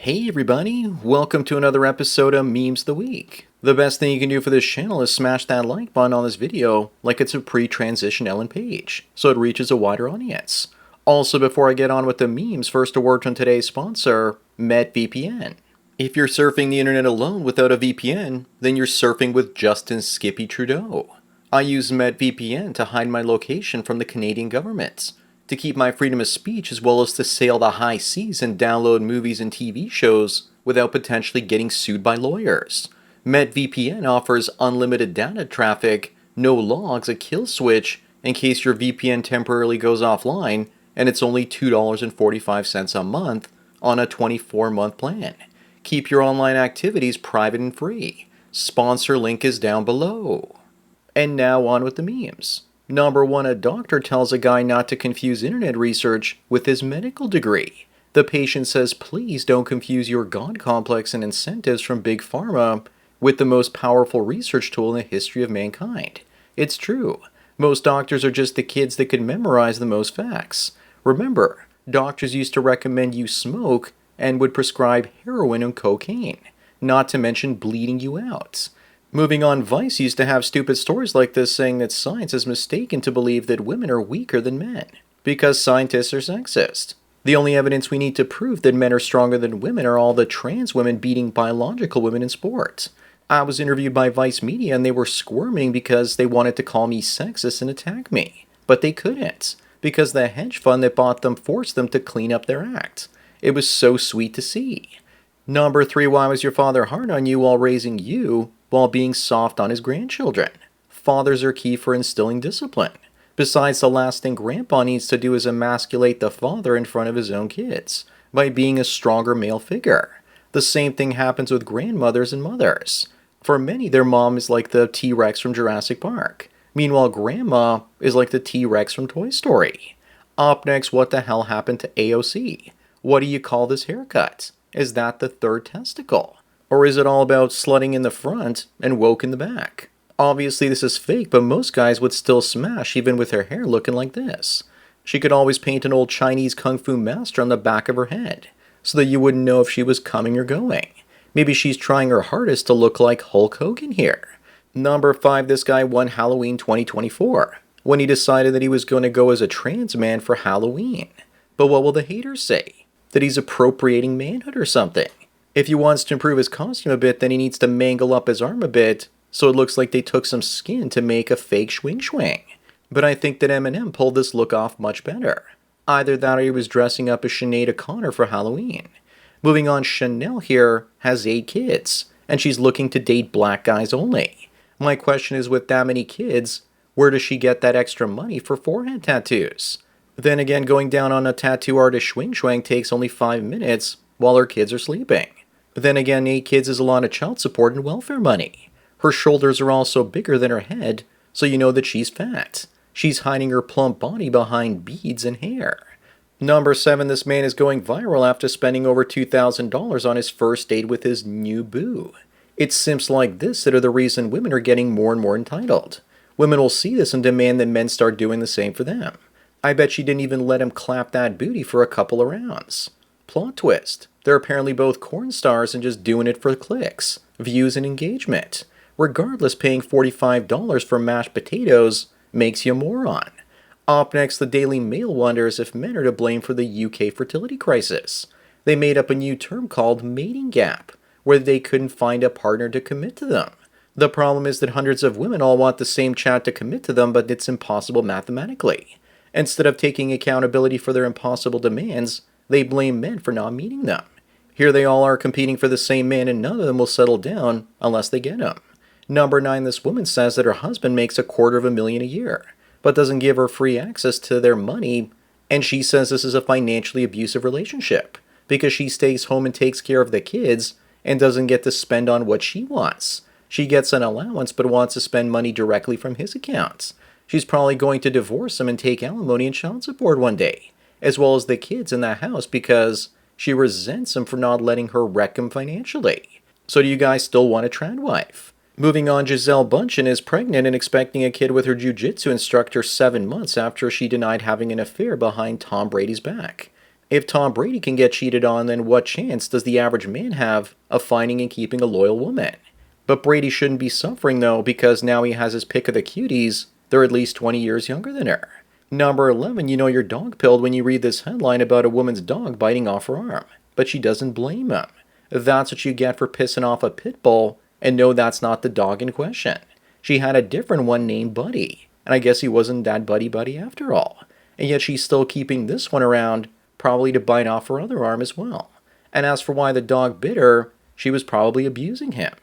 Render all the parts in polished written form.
Hey everybody, welcome to another episode of Memes of the Week. The best thing you can do for this channel is smash that like button on this video like it's a pre-transition Ellen page, so it reaches a wider audience. Also, before I get on with the memes, first a word from today's sponsor, MetVPN. If you're surfing the internet alone without a VPN, then you're surfing with Justin Skippy Trudeau. I use MetVPN to hide my location from the Canadian government, to keep my freedom of speech, as well as to sail the high seas and download movies and TV shows without potentially getting sued by lawyers. MetVPN offers unlimited data traffic, no logs, a kill switch in case your VPN temporarily goes offline, and it's only $2.45 a month on a 24-month plan. Keep your online activities private and free. Sponsor link is down below. And now on with the memes. Number 1, a doctor tells a guy not to confuse internet research with his medical degree. The patient says, please don't confuse your God complex and incentives from Big Pharma with the most powerful research tool in the history of mankind. It's true. Most doctors are just the kids that can memorize the most facts. Remember, doctors used to recommend you smoke and would prescribe heroin and cocaine, not to mention bleeding you out. Moving on, Vice used to have stupid stories like this saying that science is mistaken to believe that women are weaker than men, because scientists are sexist. The only evidence we need to prove that men are stronger than women are all the trans women beating biological women in sport. I was interviewed by Vice Media and they were squirming because they wanted to call me sexist and attack me. But they couldn't, because the hedge fund that bought them forced them to clean up their act. It was so sweet to see. Number 3, why was your father hard on you while raising you, while being soft on his grandchildren? Fathers are key for instilling discipline. Besides, the last thing Grandpa needs to do is emasculate the father in front of his own kids, by being a stronger male figure. The same thing happens with grandmothers and mothers. For many, their mom is like the T-Rex from Jurassic Park. Meanwhile, Grandma is like the T-Rex from Toy Story. Up next, what the hell happened to AOC? What do you call this haircut? Is that the third testicle? Or is it all about slutting in the front and woke in the back? Obviously this is fake, but most guys would still smash even with her hair looking like this. She could always paint an old Chinese kung fu master on the back of her head, so that you wouldn't know if she was coming or going. Maybe she's trying her hardest to look like Hulk Hogan here. Number 5, this guy won Halloween 2024, when he decided that he was going to go as a trans man for Halloween. But what will the haters say? That he's appropriating manhood or something? If he wants to improve his costume a bit, then he needs to mangle up his arm a bit, so it looks like they took some skin to make a fake swing. But I think that Eminem pulled this look off much better. Either that or he was dressing up as Sinead O'Connor for Halloween. Moving on, Chanel here has 8 kids, and she's looking to date black guys only. My question is, with that many kids, where does she get that extra money for forehead tattoos? Then again, going down on a tattoo artist swing takes only 5 minutes while her kids are sleeping. Then again, 8 kids is a lot of child support and welfare money. Her shoulders are also bigger than her head, so you know that she's fat. She's hiding her plump body behind beads and hair. Number 7, this man is going viral after spending over $2,000 on his first date with his new boo. It's simps like this that are the reason women are getting more and more entitled. Women will see this and demand that men start doing the same for them. I bet she didn't even let him clap that booty for a couple of rounds. Plot twist. They're apparently both corn stars and just doing it for clicks, views, and engagement. Regardless, paying $45 for mashed potatoes makes you a moron. Up next, the Daily Mail wonders if men are to blame for the UK fertility crisis. They made up a new term called mating gap, where they couldn't find a partner to commit to them. The problem is that hundreds of women all want the same chat to commit to them, but it's impossible mathematically. Instead of taking accountability for their impossible demands, they blame men for not meeting them. Here they all are competing for the same man, and none of them will settle down unless they get him. Number 9, this woman says that her husband makes $250,000 a year, but doesn't give her free access to their money, and she says this is a financially abusive relationship, because she stays home and takes care of the kids, and doesn't get to spend on what she wants. She gets an allowance, but wants to spend money directly from his accounts. She's probably going to divorce him and take alimony and child support one day, as well as the kids in that house, because she resents him for not letting her wreck him financially. So do you guys still want a trad wife? Moving on, Gisele Bündchen is pregnant and expecting a kid with her jiu-jitsu instructor 7 months after she denied having an affair behind Tom Brady's back. If Tom Brady can get cheated on, then what chance does the average man have of finding and keeping a loyal woman? But Brady shouldn't be suffering though, because now he has his pick of the cuties. They're at least 20 years younger than her. Number 11, you know you're dog pilled when you read this headline about a woman's dog biting off her arm, but she doesn't blame him. That's what you get for pissing off a pit bull, and no, that's not the dog in question. She had a different one named Buddy, and I guess he wasn't that buddy after all. And yet she's still keeping this one around, probably to bite off her other arm as well. And as for why the dog bit her, she was probably abusing him.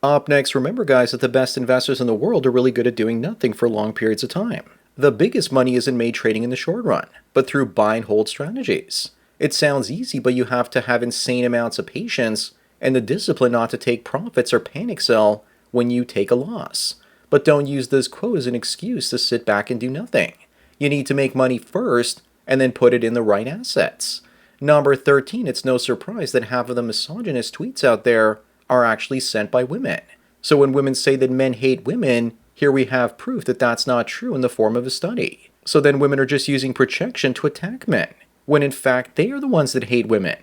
Up next, remember guys that the best investors in the world are really good at doing nothing for long periods of time. The biggest money isn't made trading in the short run, but through buy and hold strategies. It sounds easy, but you have to have insane amounts of patience and the discipline not to take profits or panic sell when you take a loss. But don't use this quote as an excuse to sit back and do nothing. You need to make money first and then put it in the right assets. Number 13, it's no surprise that half of the misogynist tweets out there are actually sent by women. So when women say that men hate women, here we have proof that that's not true in the form of a study. So then women are just using projection to attack men, when in fact they are the ones that hate women.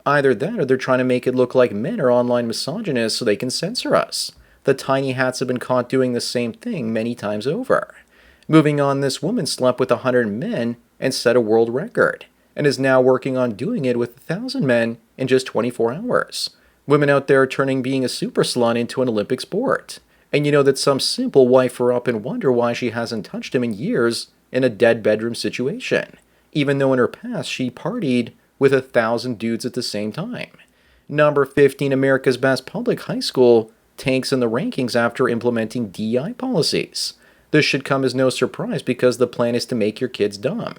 Either that or they're trying to make it look like men are online misogynists so they can censor us. The tiny hats have been caught doing the same thing many times over. Moving on, this woman slept with 100 men and set a world record, and is now working on doing it with 1,000 men in just 24 hours. Women out there are turning being a super slut into an Olympic sport. And you know that some simp will wife her up and wonder why she hasn't touched him in years in a dead bedroom situation, even though in her past she partied with 1,000 dudes at the same time. Number 15, America's best public high school tanks in the rankings after implementing DEI policies. This should come as no surprise because the plan is to make your kids dumb.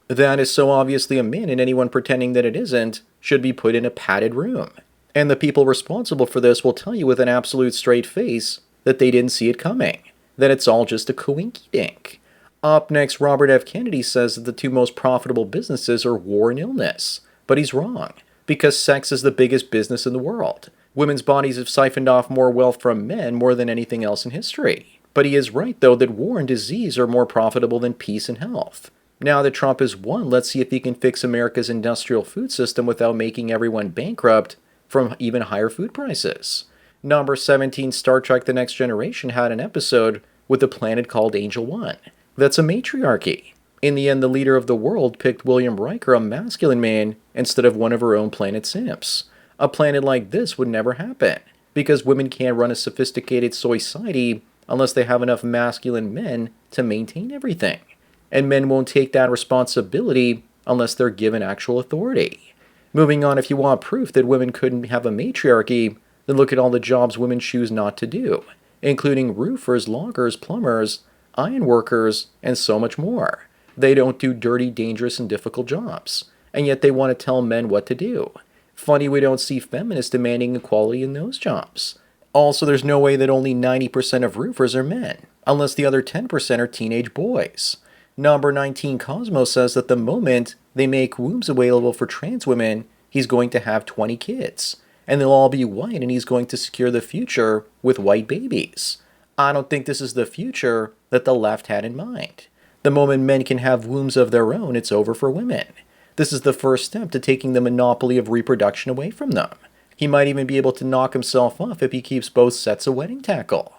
That is so obviously a man, and anyone pretending that it isn't should be put in a padded room. And the people responsible for this will tell you with an absolute straight face that they didn't see it coming, that it's all just a coinky-dink. Up next, Robert F. Kennedy says that the two most profitable businesses are war and illness. But he's wrong, because sex is the biggest business in the world. Women's bodies have siphoned off more wealth from men more than anything else in history. But he is right, though, that war and disease are more profitable than peace and health. Now that Trump has won, let's see if he can fix America's industrial food system without making everyone bankrupt from even higher food prices. Number 17, Star Trek The Next Generation had an episode with a planet called Angel One. That's a matriarchy. In the end, the leader of the world picked William Riker, a masculine man, instead of one of her own planet simps. A planet like this would never happen, because women can't run a sophisticated society unless they have enough masculine men to maintain everything. And men won't take that responsibility unless they're given actual authority. Moving on, if you want proof that women couldn't have a matriarchy, then look at all the jobs women choose not to do, including roofers, loggers, plumbers, iron workers, and so much more. They don't do dirty, dangerous, and difficult jobs, and yet they want to tell men what to do. Funny we don't see feminists demanding equality in those jobs. Also, there's no way that only 90% of roofers are men, unless the other 10% are teenage boys. Number 19, Cosmo says that the moment they make wombs available for trans women, he's going to have 20 kids. And they'll all be white, and he's going to secure the future with white babies. I don't think this is the future that the left had in mind. The moment men can have wombs of their own, it's over for women. This is the first step to taking the monopoly of reproduction away from them. He might even be able to knock himself off if he keeps both sets of wedding tackle.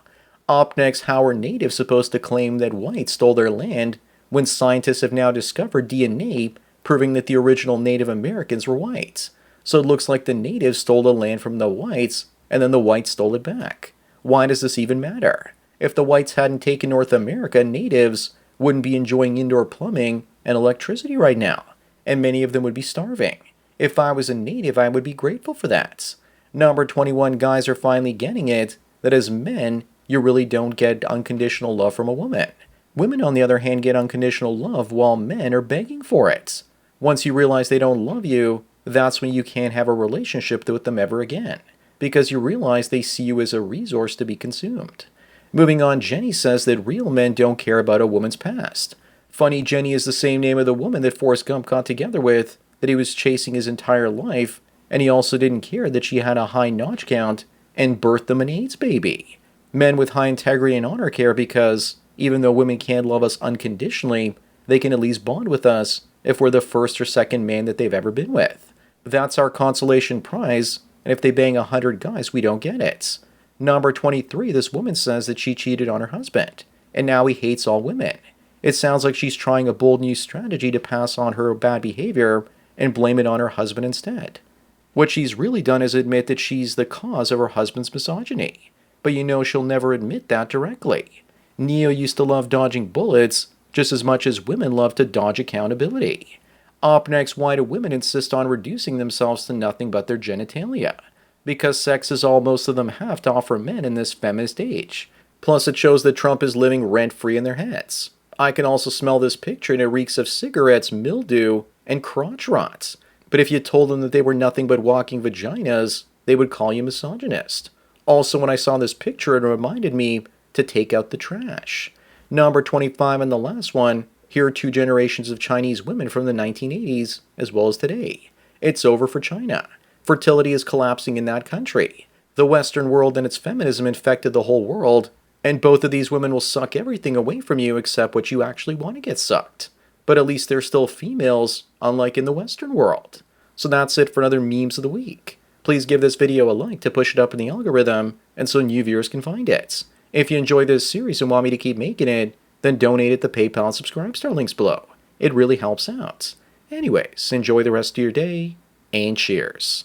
Up next, how are natives supposed to claim that whites stole their land when scientists have now discovered DNA proving that the original Native Americans were whites? So it looks like the natives stole the land from the whites, and then the whites stole it back. Why does this even matter? If the whites hadn't taken North America, natives wouldn't be enjoying indoor plumbing and electricity right now, and many of them would be starving. If I was a native, I would be grateful for that. Number 21, guys are finally getting it, that as men, you really don't get unconditional love from a woman. Women, on the other hand, get unconditional love while men are begging for it. Once you realize they don't love you, that's when you can't have a relationship with them ever again, because you realize they see you as a resource to be consumed. Moving on, Jenny says that real men don't care about a woman's past. Funny, Jenny is the same name of the woman that Forrest Gump got together with, that he was chasing his entire life, and he also didn't care that she had a high notch count and birthed them an AIDS baby. Men with high integrity and honor care because, even though women can't love us unconditionally, they can at least bond with us if we're the first or second man that they've ever been with. That's our consolation prize, and if they bang 100 guys, we don't get it. Number 23, this woman says that she cheated on her husband, and now he hates all women. It sounds like she's trying a bold new strategy to pass on her bad behavior and blame it on her husband instead. What she's really done is admit that she's the cause of her husband's misogyny. But you know she'll never admit that directly. Neo used to love dodging bullets just as much as women love to dodge accountability. Up next, why do women insist on reducing themselves to nothing but their genitalia? Because sex is all most of them have to offer men in this feminist age. Plus it shows that Trump is living rent-free in their heads. I can also smell this picture and it reeks of cigarettes, mildew, and crotch rot. But if you told them that they were nothing but walking vaginas, they would call you misogynist. Also, when I saw this picture, it reminded me to take out the trash. Number 25 and the last one, here are 2 generations of Chinese women from the 1980s as well as today. It's over for China. Fertility is collapsing in that country. The Western world and its feminism infected the whole world, and both of these women will suck everything away from you except what you actually want to get sucked. But at least they're still females, unlike in the Western world. So that's it for another Memes of the Week. Please give this video a like to push it up in the algorithm and so new viewers can find it. If you enjoy this series and want me to keep making it, then donate at the PayPal and Subscribestar links below. It really helps out. Anyways, enjoy the rest of your day, and cheers.